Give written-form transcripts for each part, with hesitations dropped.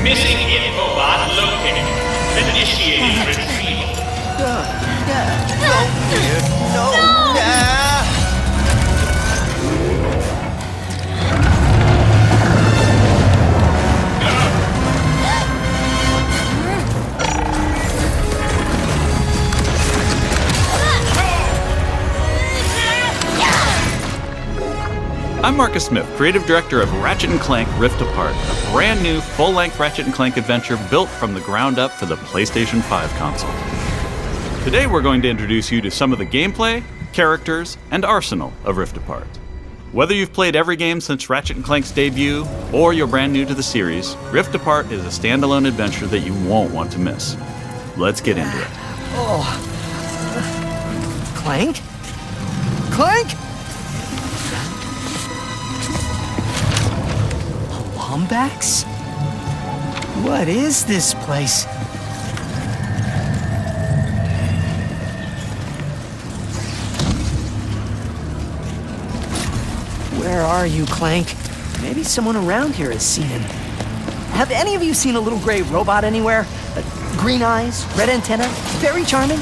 Missing infobot located. Initiating retrieval. I'm Marcus Smith, creative director of Ratchet Clank RiftApart, a brand new full-length Ratchet Clank adventure built from the ground up for the PlayStation 5 console. Today we're going to introduce you to some of the gameplay, characters, and arsenal of RiftApart. Whether you've played every game since Ratchet Clank's debut, or you're brand new to the series, RiftApart is a standalone adventure that you won't want to miss. Let's get into it. Clank? Clank? Lombax? What is this place? Where are you, Clank? Maybe someone around here has seen him. Have any of you seen a little gray robot anywhere? Green eyes, red antenna, very charming?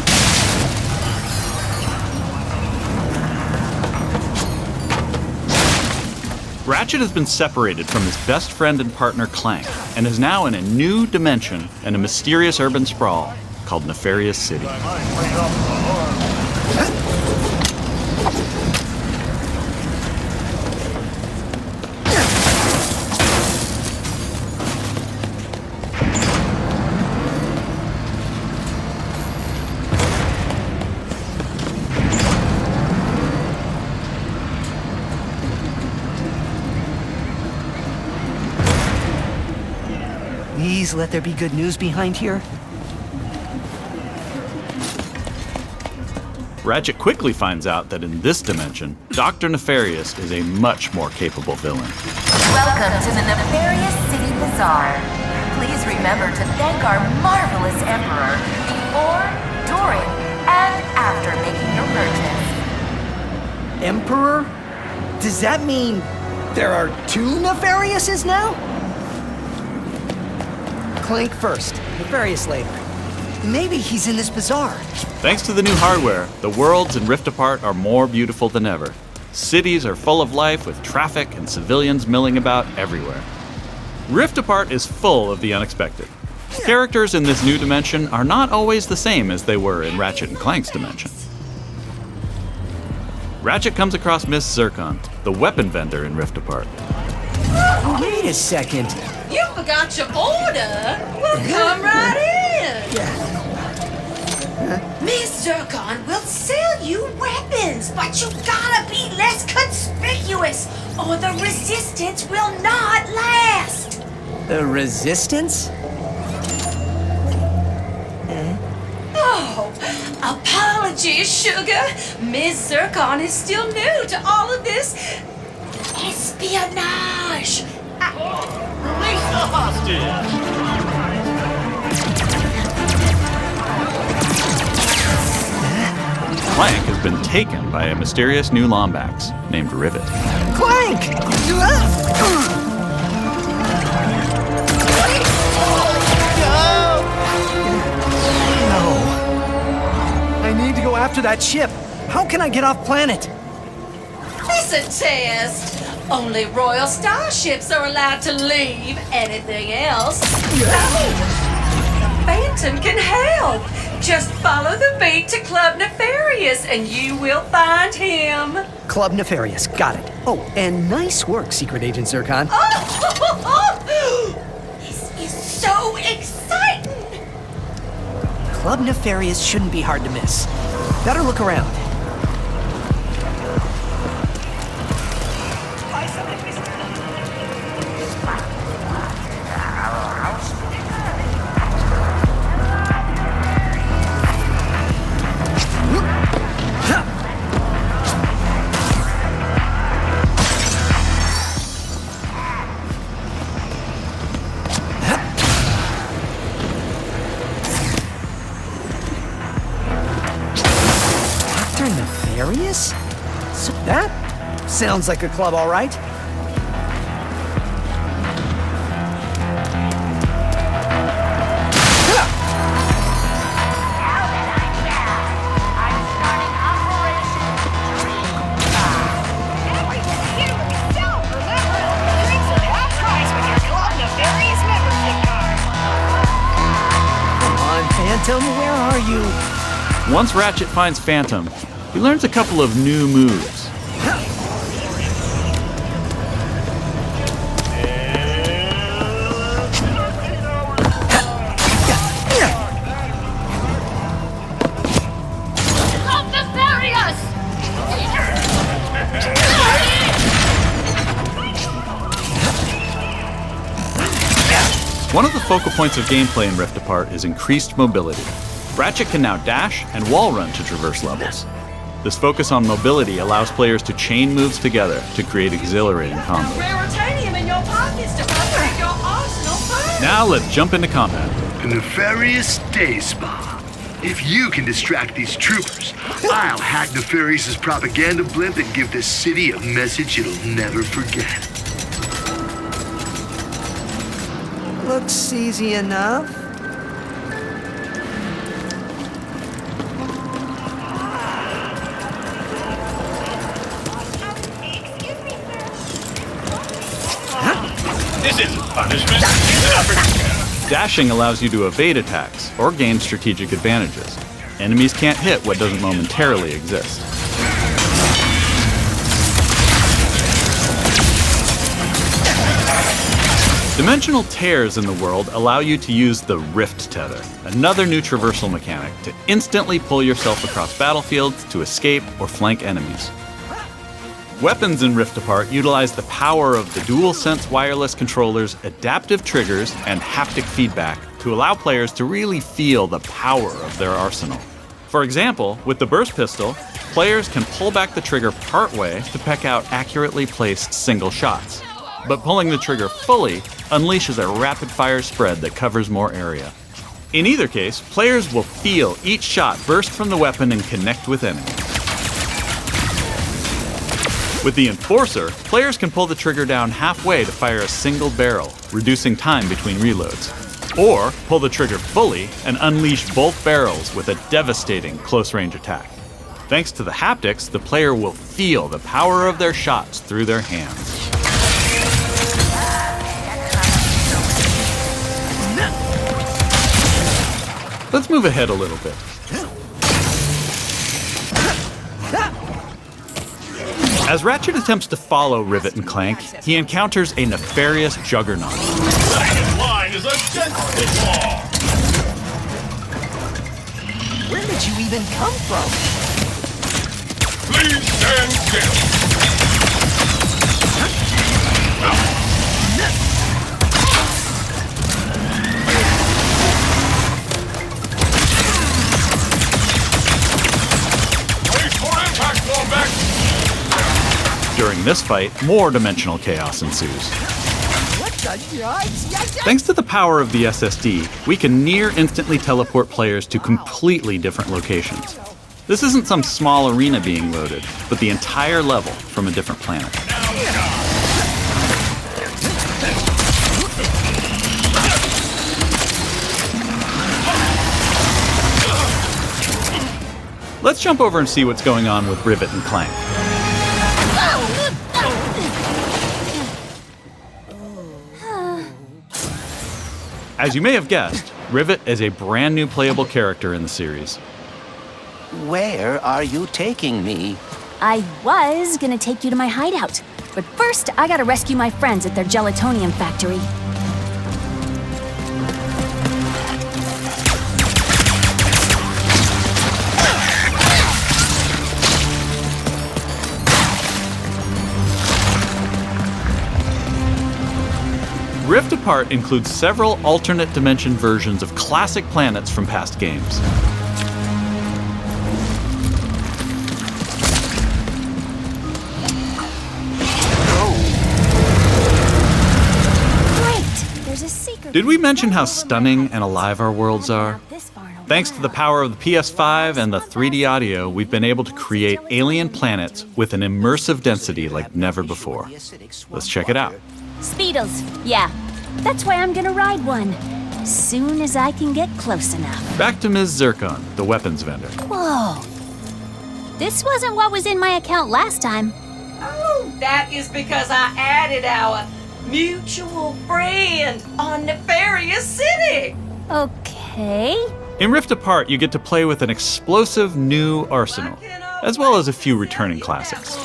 Ratchet has been separated from his best friend and partner Clank, and is now in a new dimension in a mysterious urban sprawl called Nefarious City. Please let there be good news behind here. Ratchet quickly finds out that in this dimension, Dr. Nefarious is a much more capable villain. Welcome to the Nefarious City Bazaar. Please remember to thank our marvelous Emperor before, during, and after making your purchase. Emperor? Does that mean there are two Nefariouses now? Clank first, Nefarious later. Maybe he's in this bazaar. Thanks to the new hardware, the worlds in RiftApart are more beautiful than ever. Cities are full of life with traffic and civilians milling about everywhere. RiftApart is full of the unexpected. Characters in this new dimension are not always the same as they were in Ratchet and Clank's dimension. Ratchet comes across Miss Zircon, the weapon vendor in RiftApart. Wait a second. You forgot your order? Well, come right in. Miss Zircon will sell you weapons, but you gotta be less conspicuous, or the resistance will not last. The resistance? Oh, apologies, sugar. Miss Zircon is still new to all of this espionage. Release the hostage! Clank has been taken by a mysterious new Lombax named Rivet. Clank! No. I need to go after that ship. How can I get off planet? Listen, Test. Only royal starships are allowed to leave. Anything else? No! The Phantom can help. Just follow the beat to Club Nefarious and you will find him. Club Nefarious, got it. Oh, and nice work, Secret Agent Zircon. This is so exciting! Club Nefarious shouldn't be hard to miss. Better look around. Nefarious? So that sounds like a club, all right. Phantom, where are you? Once Ratchet finds Phantom, he learns a couple of new moves. One of the focal points of gameplay in RiftApart is increased mobility. Ratchet can now dash and wall run to traverse levels. This focus on mobility allows players to chain moves together to create exhilarating combos. Raritanium in your pockets to upgrade your arsenal first. Now let's jump into combat. A nefarious day spa. If you can distract these troopers, I'll hack Nefarious's propaganda blimp and give this city a message it'll never forget. Looks easy enough. This isn't punishment, it's an opportunity. Dashing allows you to evade attacks or gain strategic advantages. Enemies can't hit what doesn't momentarily exist. Dimensional tears in the world allow you to use the Rift Tether, another new traversal mechanic to instantly pull yourself across battlefields to escape or flank enemies. Weapons in RiftApart utilize the power of the DualSense wireless controller's adaptive triggers and haptic feedback to allow players to really feel the power of their arsenal. For example, with the burst pistol, players can pull back the trigger partway to peck out accurately placed single shots. But pulling the trigger fully unleashes a rapid-fire spread that covers more area. In either case, players will feel each shot burst from the weapon and connect with enemies. With the Enforcer, players can pull the trigger down halfway to fire a single barrel, reducing time between reloads. Or pull the trigger fully and unleash both barrels with a devastating close-range attack. Thanks to the haptics, the player will feel the power of their shots through their hands. Let's move ahead a little bit. As Ratchet attempts to follow Rivet and Clank, he encounters a nefarious juggernaut. Second line is against the law. Where did you even come from? Please stand still. Wait for impact, Wombat. During this fight, more dimensional chaos ensues. Thanks to the power of the SSD, we can near instantly teleport players to completely different locations. This isn't some small arena being loaded, but the entire level from a different planet. Let's jump over and see what's going on with Rivet and Clank. As you may have guessed, Rivet is a brand new playable character in the series. Where are you taking me? I was gonna take you to my hideout, but first I gotta rescue my friends at their gelatonium factory. RiftApart includes several alternate dimension versions of classic planets from past games. Great! There's a secret. Did we mention how stunning and alive our worlds are? Thanks to the power of the PS5 and the 3D audio, we've been able to create alien planets with an immersive density like never before. Let's check it out. Speedles, yeah. That's why I'm gonna ride one. As soon as I can get close enough. Back to Ms. Zircon, the weapons vendor. Whoa. This wasn't what was in my account last time. Oh, that is because I added our mutual friend on Nefarious City. Okay. In RiftApart, you get to play with an explosive new arsenal, as well as a few returning classics.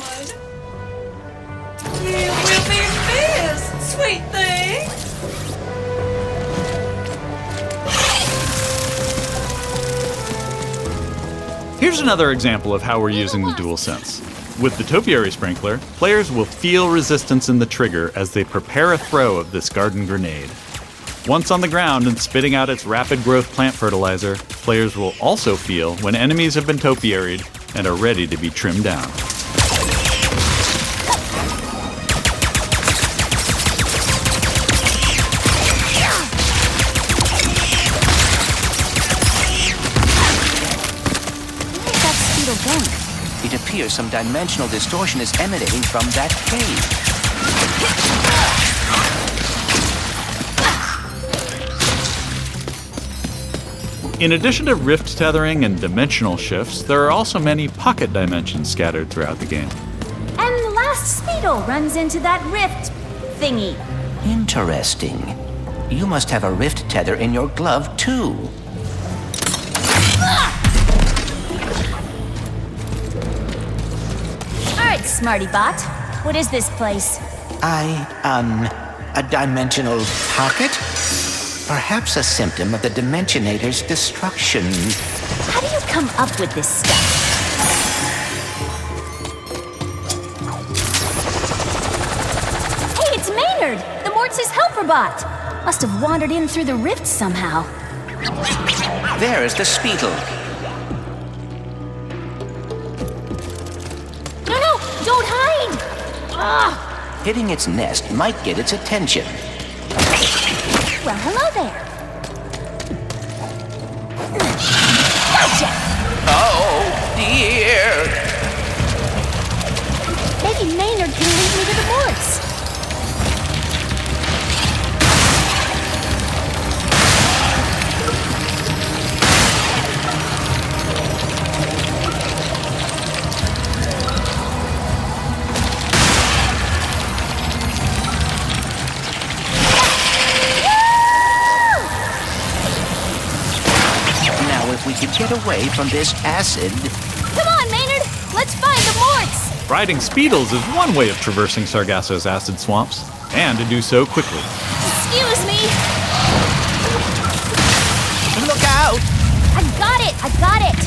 You will be missed, sweet thing. Here's another example of how we're using the DualSense. With the Topiary Sprinkler, players will feel resistance in the trigger as they prepare a throw of this garden grenade. Once on the ground and spitting out its rapid growth plant fertilizer, players will also feel when enemies have been topiaried and are ready to be trimmed down. It appears some dimensional distortion is emanating from that cave. In addition to rift tethering and dimensional shifts, there are also many pocket dimensions scattered throughout the game. And the last Speedle runs into that rift thingy. Interesting. You must have a rift tether in your glove, too. All right, Smarty Bot. What is this place? A dimensional pocket? Perhaps a symptom of the Dimensionator's destruction. How do you come up with this stuff? Hey, it's Maynard, the Mortis helper bot. Must have wandered in through the rift somehow. There is the Speedle. No, don't hide! Ah! Hitting its nest might get its attention. Well, hello there. Gotcha! Oh, dear! Maybe Maynard can lead me to the woods. If we could get away from this acid. Come on, Maynard! Let's find the Morts! Riding Speedles is one way of traversing Sargasso's acid swamps, and to do so quickly. Excuse me! Look out! I got it!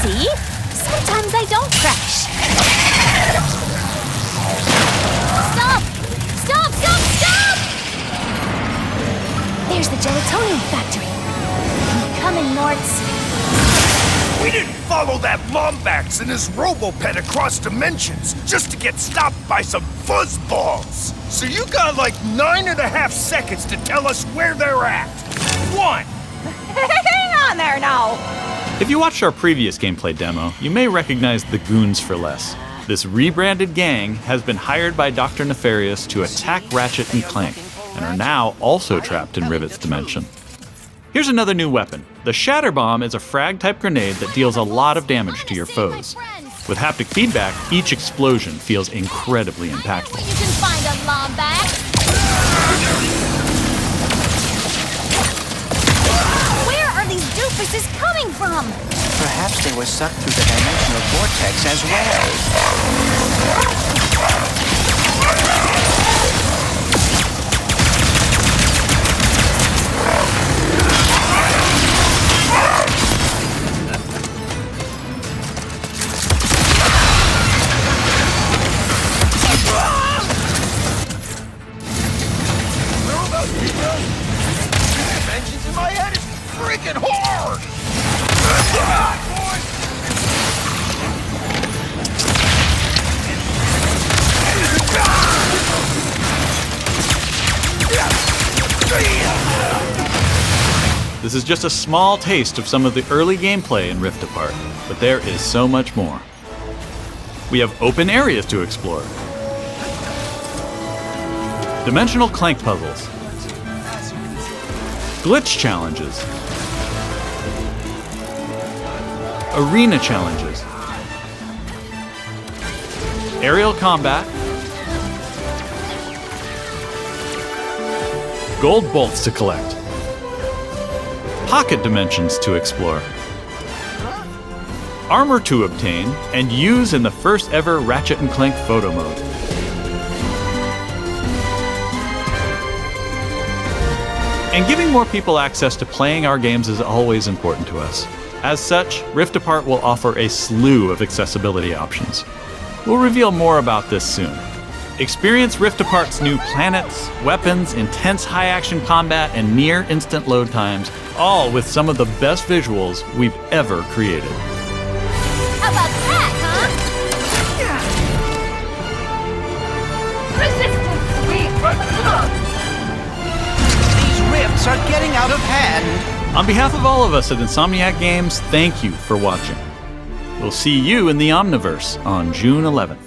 See? Sometimes I don't crash. Stop! There's the gelatonium factory. Coming, Morts. We didn't follow that Lombax and his Robopet across dimensions just to get stopped by some fuzzballs. So you got like 9.5 seconds to tell us where they're at. 1. Hang on there now. If you watched our previous gameplay demo, you may recognize the Goons for Less. This rebranded gang has been hired by Dr. Nefarious to attack Ratchet and Clank, and are now also trapped in Rivet's dimension. Here's another new weapon. The Shatter Bomb is a frag-type grenade that deals a lot of damage to your foes. With haptic feedback, each explosion feels incredibly impactful. You can find a Lombax. Where are these doofuses coming from? Perhaps they were sucked through the dimensional vortex as well. Dimensions in my head is freaking hard! This is just a small taste of some of the early gameplay in RiftApart, but there is so much more. We have open areas to explore, dimensional Clank puzzles, glitch challenges, arena challenges, aerial combat, gold bolts to collect, pocket dimensions to explore, armor to obtain and use in the first ever Ratchet & Clank photo mode. And giving more people access to playing our games is always important to us. As such, RiftApart will offer a slew of accessibility options. We'll reveal more about this soon. Experience RiftApart's new planets, weapons, intense high-action combat, and near-instant load times, all with some of the best visuals we've ever created. How about that, huh? Resistance, we Rifts are getting out of hand. On behalf of all of us at Insomniac Games, thank you for watching. We'll see you in the Omniverse on June 11th.